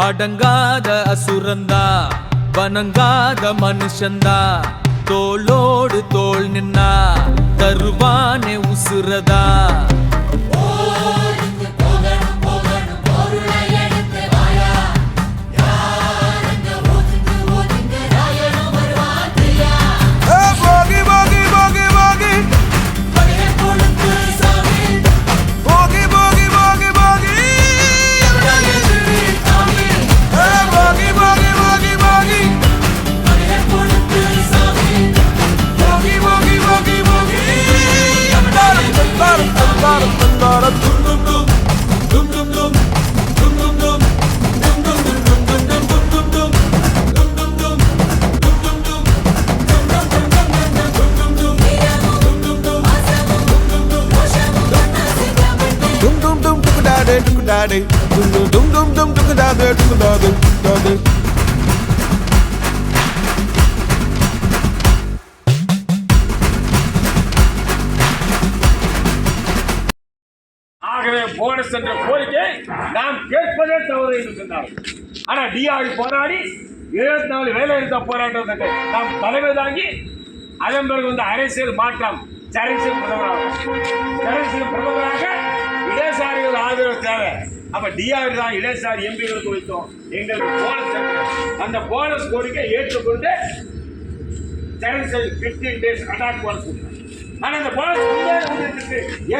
அடங்காத அசுரந்தா வணங்காத மனுஷந்தா தோளோடு தோள் நின்னா தருவானே உசுரதா ஆகவே போனஸ் என்ற கோரிக்கை நாம் கேட்பதே தவறு என்று சொன்னார். ஆனா டிஆர் போராடி 74 வேலைநிறுத்த போராட்டத்துக்கு நாம் தலைமை தாங்கி அதன் பிறகு வந்து அரசியல் மாற்றம் அரசியல் பிரதமராக இடதுசாரிகள் ஆதரவு தேவை. அப்ப டிஆர் தான் இடதுசாரி எம்பிகளுக்கு வைத்தோம். எங்களுக்கு போனஸ் அந்த போனஸ் கோரிக்கை ஏற்றுக்கொண்டு 15 days அட்டாக் போனஸ். ஆனா அந்த போனஸ்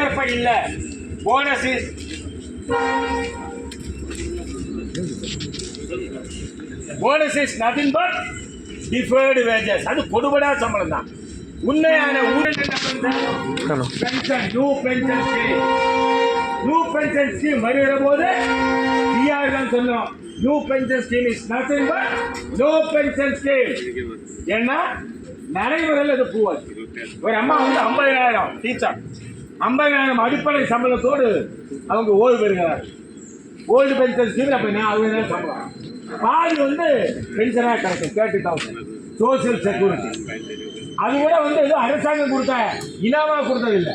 ஏற்ப இல்லை. Bonus is nothing but deferred wages. அது கொடுபடா சம்பளம் தான். உண்மையான நியூ பென்ஷன் ஸ்கீம் வருகிற போது தான் சொன்னோம். New pension scheme is nothing but no pension scheme. ஏன்னா நடைமுறையில் இது பூவாச்சு. ஒரு அம்மா வந்து 50,000 டீச்சர் 50,000 அடிப்படை சம்பளத்தோடு அவங்க ஓய்வு பெறுகிறார். ஓய்வு பென்ஷன் ஸ்கீம் அப்ப 60,000 சம்பளம். பாதி வந்து பென்ஷனாக கிடைக்கும் 30,000 சோசியல் செக்யூரிட்டி. அது கூட வந்து ஏதோ அரசாங்கம் கொடுத்த இனாமா கொடுத்தது இல்லை.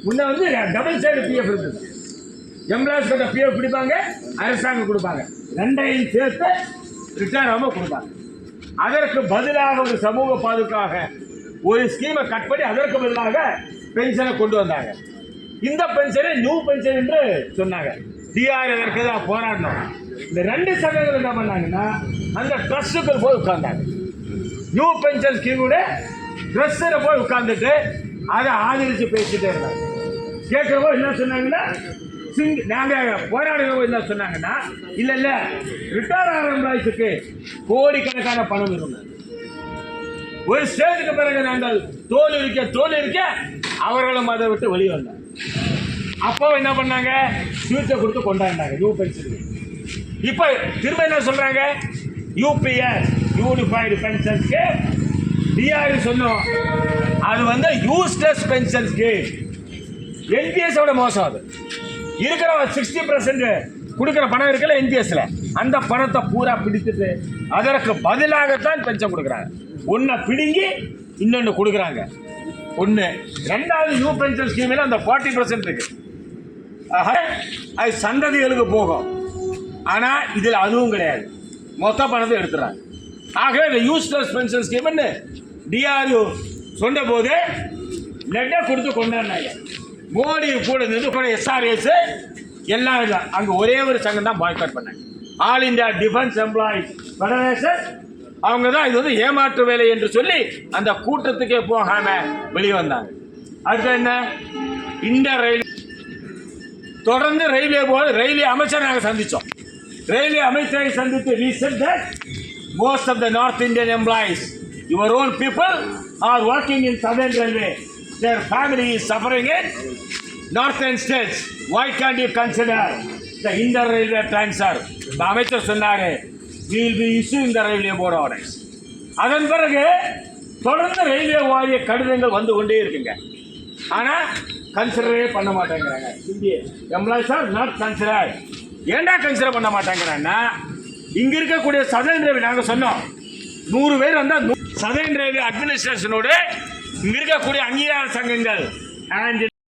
முன்ன வந்து டபுள் சைடு பிஎஃப் இருக்குது. எம்ப்ளாய்ஸ் கிட்ட பிஎஃப் பிடிப்பாங்க, அரசாங்கம் கொடுப்பாங்க. ரெண்டையும் சேர்த்து ரிட்டர்ன் ஆகாம கொடுப்பாங்க. அதற்கு பதிலாக ஒரு சமூக பாதுகாக்க ஒரு ஸ்கீமை கட் பண்ணி அதற்கு பதிலாக பென்ஷனை கொண்டு வந்தாங்க. இந்த பென்ஷனை நியூ பென்ஷன் என்று சொன்னாங்க. டிஆர் அதற்கு தான் போராடணும். இந்த 2 சங்கங்கள் என்ன பண்ணாங்கன்னா அந்த ட்ரஸ்ட்டுக்கு போய் உட்கார்ந்தாங்க. நியூ பென்ஷன் ஸ்கீமோட ட்ரஸ்ட்டில் போய் உட்கார்ந்துட்டு அதை ஆதரித்து பேசிட்டே இருந்தாங்க. கேட்குறப்போ என்ன சொன்னாங்கன்னா நாங்கள் போராடுறவோ என்ன சொன்னாங்கன்னா இல்லை ரிட்டையர் ஆகிற எம்ப்ளாய்ஸுக்கு கோடிக்கணக்கான பணம் இருந்தது. ஒரு ஸ்டேஜுக்கு பிறகு நாங்கள் தோல் இருக்க அவர்களும் அதை விட்டு வெளியே வந்தாங்க. அப்போ என்ன பண்ணாங்க, ஃபியூச்சர் கொடுத்து கொண்டாடினாங்க நியூ பென்ஷன். இப்போ திரும்ப என்ன சொல்றாங்க, UPS unified pension scheme. DR சொன்னோம் அது வந்து யூஸ்லெஸ் பென்ஷன் ஸ்கீம். என்பிஎஸ் ஓட மோசம். அது இருக்கிற 60% கொடுக்குற பணம் இருக்குல்ல என்பிஎஸ்ல, அந்த பணத்தை பூரா பிடித்துட்டு அதற்கு பதிலாகத்தான் பென்ஷன் கொடுக்குறாங்க. ஒன்றை பிடுங்கி இன்னொன்று கொடுக்குறாங்க. ஒன்று. ரெண்டாவது நியூ பென்ஷன் ஸ்கீமில் அந்த 40% இருக்கு. அது சந்ததிகளுக்கு போகும். ஆனால் இதில் அதுவும் கிடையாது. மொத்த பணத்தை எடுத்துறாங்க. ஆகவே இந்த யூஸ்லெஸ் பென்ஷன் ஸ்கீம்னு டிஆர்யூ சொன்ன போது லெட்டை கொடுத்து கொண்டாடினாங்க. மோடி கூட நின்று எஸ்ஆர்எஸ் எல்லாம் இல்லை. அங்கே ஒரே ஒரு சங்கம் தான் பாய்காட் பண்ணாங்க. All India defence employees federation. அவங்க தான் இது வந்து ஏமாற்று வேலை என்று சொல்லி அந்த கூட்டத்துக்கே போகாம வெளியே வந்தாங்க. அடுத்து என்ன, இந்த ரயில் தொடர்ந்து ரயில்வே அமைச்சரை நாங்கள் சந்தித்தோம். ரயில்வே அமைச்சரை சந்தித்து we said that most of the North Indian employees, your own people are working in Southern Railway. Their family is suffering in Northern states. Why can't you consider the inter-railway transfer? The அமைச்சர் சொன்னாரு, we will be issuing the railway board orders. அதன் பிறகு தொடர்ந்து railway வாரிய கடிதங்கள் வந்து கொண்டே இருக்குங்க. ஆனால் கன்சிடரே பண்ண மாட்டேங்கிறாங்க. இந்திய எம்ப்ளாயிஸ் ஆர் நாட் கன்சிடர். ஏண்டா கன்சிடர் பண்ண மாட்டேங்கிறாங்கன்னா, இங்க இருக்கக்கூடிய சதர்ன் ரயில்வே நாங்கள் சொன்னோம் 100 பேர் வந்தால் சதர்ன் ரயில்வே அட்மினிஸ்ட்ரேஷனோடு இங்க இருக்கக்கூடிய அங்கீகார சங்கங்கள்